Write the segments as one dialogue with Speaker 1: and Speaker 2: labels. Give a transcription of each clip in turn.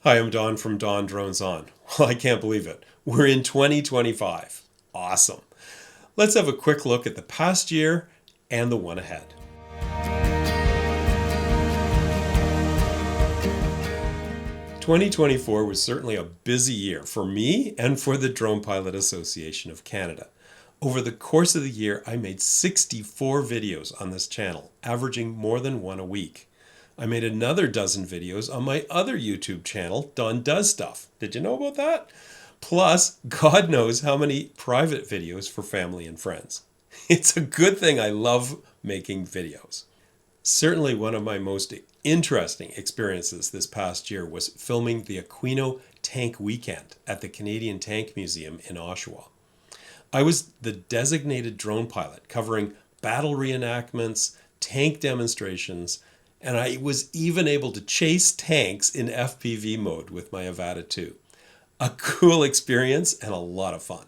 Speaker 1: Hi, I'm Don from DonDronesOn. Well, I can't believe it. We're in 2025. Awesome. Let's have a quick look at the past year and the one ahead. 2024 was certainly a busy year for me and for the Drone Pilot Association of Canada. Over the course of the year, I made 64 videos on this channel, averaging more than one a week. I made another dozen videos on my other YouTube channel, Don Does Stuff. Did you know about that? Plus, God knows how many private videos for family and friends. It's a good thing I love making videos. Certainly one of my most interesting experiences this past year was filming the Aquino Tank Weekend at the Canadian Tank Museum in Oshawa. I was the designated drone pilot covering battle reenactments, tank demonstrations, and I was even able to chase tanks in FPV mode with my Avata 2. A cool experience and a lot of fun.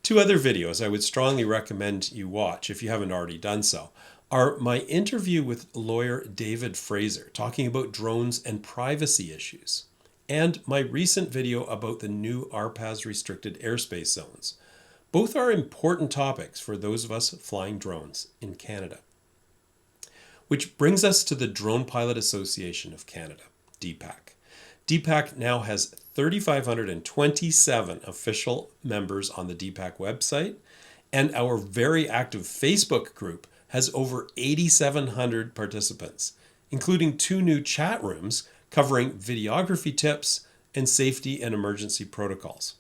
Speaker 1: Two other videos I would strongly recommend you watch if you haven't already done so are my interview with lawyer David Fraser talking about drones and privacy issues, and my recent video about the new RPAS restricted airspace zones. Both are important topics for those of us flying drones in Canada. Which brings us to the Drone Pilot Association of Canada, DPAC. DPAC now has 3,527 official members on the DPAC website, and our very active Facebook group has over 8,700 participants, including 2 new chat rooms covering videography tips and safety and emergency protocols.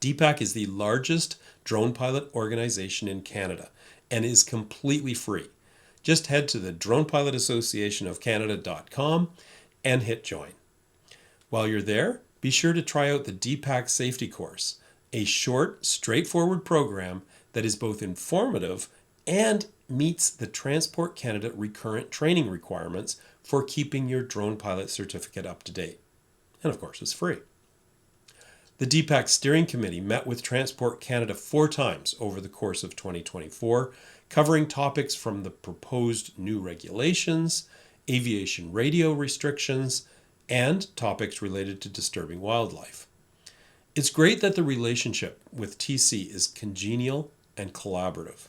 Speaker 1: DPAC is the largest drone pilot organization in Canada and is completely free. Just head to the DronePilotAssociationOfCanada.com and hit join. While you're there, be sure to try out the DPAC Safety Course, a short, straightforward program that is both informative and meets the Transport Canada recurrent training requirements for keeping your drone pilot certificate up to date. And of course, it's free. The DPAC Steering Committee met with Transport Canada 4 times over the course of 2024, covering topics from the proposed new regulations, aviation radio restrictions, and topics related to disturbing wildlife. It's great that the relationship with TC is congenial and collaborative.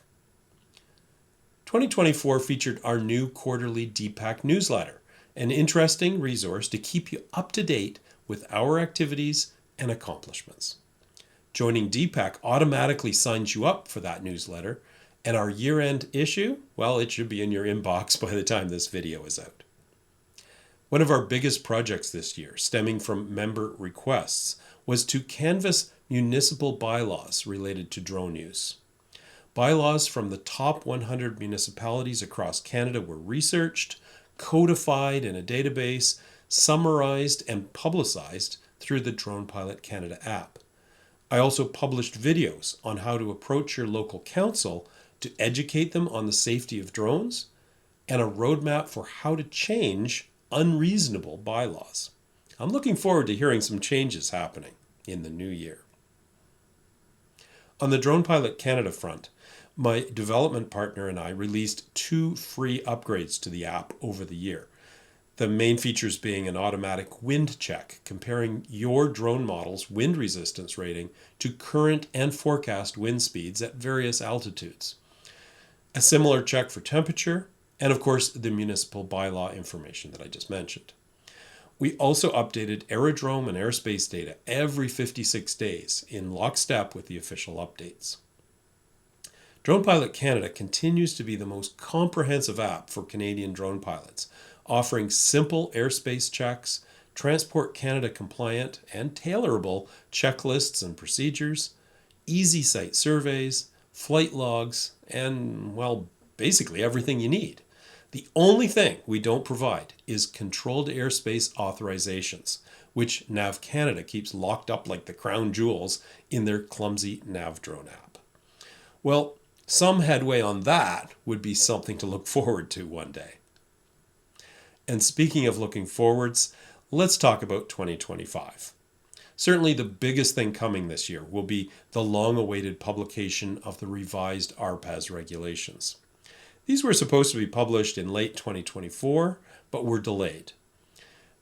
Speaker 1: 2024 featured our new quarterly DPAC newsletter, an interesting resource to keep you up to date with our activities and accomplishments. Joining DPAC automatically signs you up for that newsletter, and our year-end issue, well, it should be in your inbox by the time this video is out. One of our biggest projects this year, stemming from member requests, was to canvass municipal bylaws related to drone use. Bylaws from the top 100 municipalities across Canada were researched, codified in a database, summarized and publicized through the Drone Pilot Canada app. I also published videos on how to approach your local council to educate them on the safety of drones, and a roadmap for how to change unreasonable bylaws. I'm looking forward to hearing some changes happening in the new year. On the Drone Pilot Canada front, my development partner and I released 2 free upgrades to the app over the year. The main features being an automatic wind check, comparing your drone model's wind resistance rating to current and forecast wind speeds at various altitudes. A similar check for temperature, and of course the municipal bylaw information that I just mentioned. We also updated aerodrome and airspace data every 56 days in lockstep with the official updates. Drone Pilot Canada continues to be the most comprehensive app for Canadian drone pilots, offering simple airspace checks, Transport Canada compliant and tailorable checklists and procedures, easy site surveys, flight logs, and, well, basically everything you need. The only thing we don't provide is controlled airspace authorizations, which Nav Canada keeps locked up like the crown jewels in their clumsy NavDrone app. Well, some headway on that would be something to look forward to one day. And speaking of looking forwards, let's talk about 2025. Certainly the biggest thing coming this year will be the long-awaited publication of the revised RPAS regulations. These were supposed to be published in late 2024, but were delayed.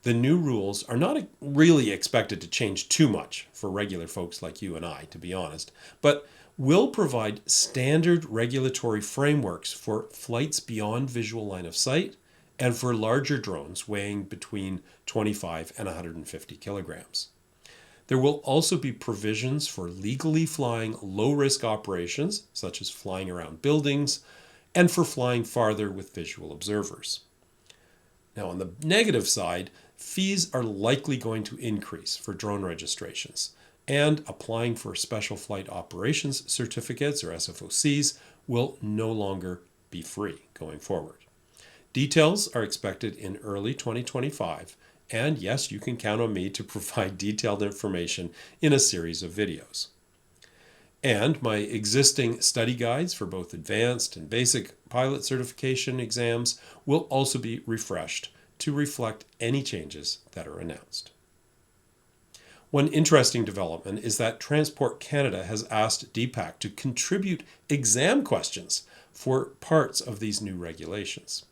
Speaker 1: The new rules are not really expected to change too much for regular folks like you and I, to be honest, but will provide standard regulatory frameworks for flights beyond visual line of sight and for larger drones weighing between 25 and 150 kilograms. There will also be provisions for legally flying low-risk operations, such as flying around buildings, and for flying farther with visual observers. Now, on the negative side, fees are likely going to increase for drone registrations, and applying for special flight operations certificates, or SFOCs, will no longer be free going forward. Details are expected in early 2025, and yes, you can count on me to provide detailed information in a series of videos. And my existing study guides for both advanced and basic pilot certification exams will also be refreshed to reflect any changes that are announced. One interesting development is that Transport Canada has asked DPAC to contribute exam questions for parts of these new regulations.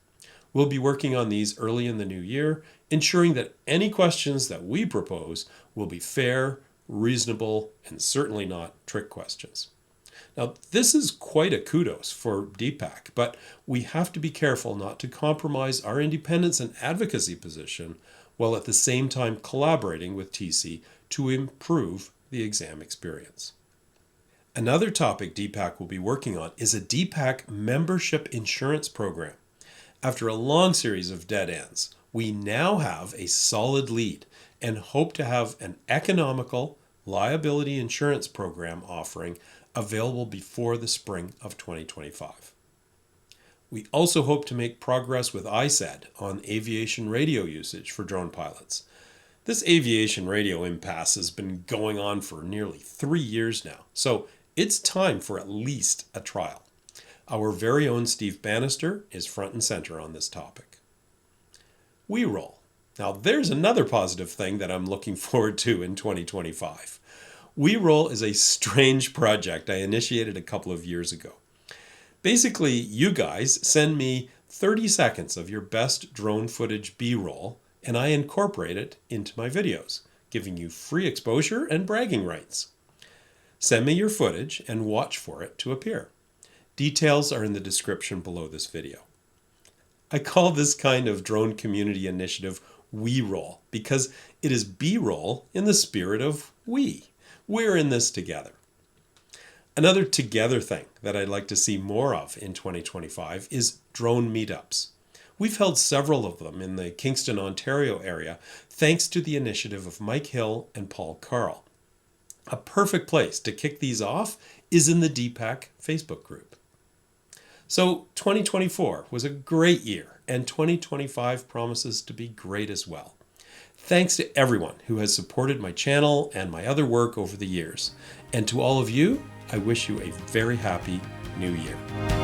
Speaker 1: We'll be working on these early in the new year, ensuring that any questions that we propose will be fair, reasonable, and certainly not trick questions. Now, this is quite a kudos for DPAC, but we have to be careful not to compromise our independence and advocacy position while at the same time collaborating with TC to improve the exam experience. Another topic DPAC will be working on is a DPAC membership insurance program. After a long series of dead ends, we now have a solid lead and hope to have an economical liability insurance program offering available before the spring of 2025. We also hope to make progress with ISAD on aviation radio usage for drone pilots. This aviation radio impasse has been going on for nearly 3 years now, so it's time for at least a trial. Our very own Steve Bannister is front and center on this topic. WeRoll. Now there's another positive thing that I'm looking forward to in 2025. WeRoll is a strange project I initiated a couple of years ago. Basically, you guys send me 30 seconds of your best drone footage B-roll, and I incorporate it into my videos, giving you free exposure and bragging rights. Send me your footage and watch for it to appear. Details are in the description below this video. I call this kind of drone community initiative WeRoll because it is B-roll in the spirit of we. We're in this together. Another together thing that I'd like to see more of in 2025 is drone meetups. We've held several of them in the Kingston, Ontario area thanks to the initiative of Mike Hill and Paul Carl. A perfect place to kick these off is in the DPAC Facebook group. So 2024 was a great year, and 2025 promises to be great as well. Thanks to everyone who has supported my channel and my other work over the years. And to all of you, I wish you a very happy new year.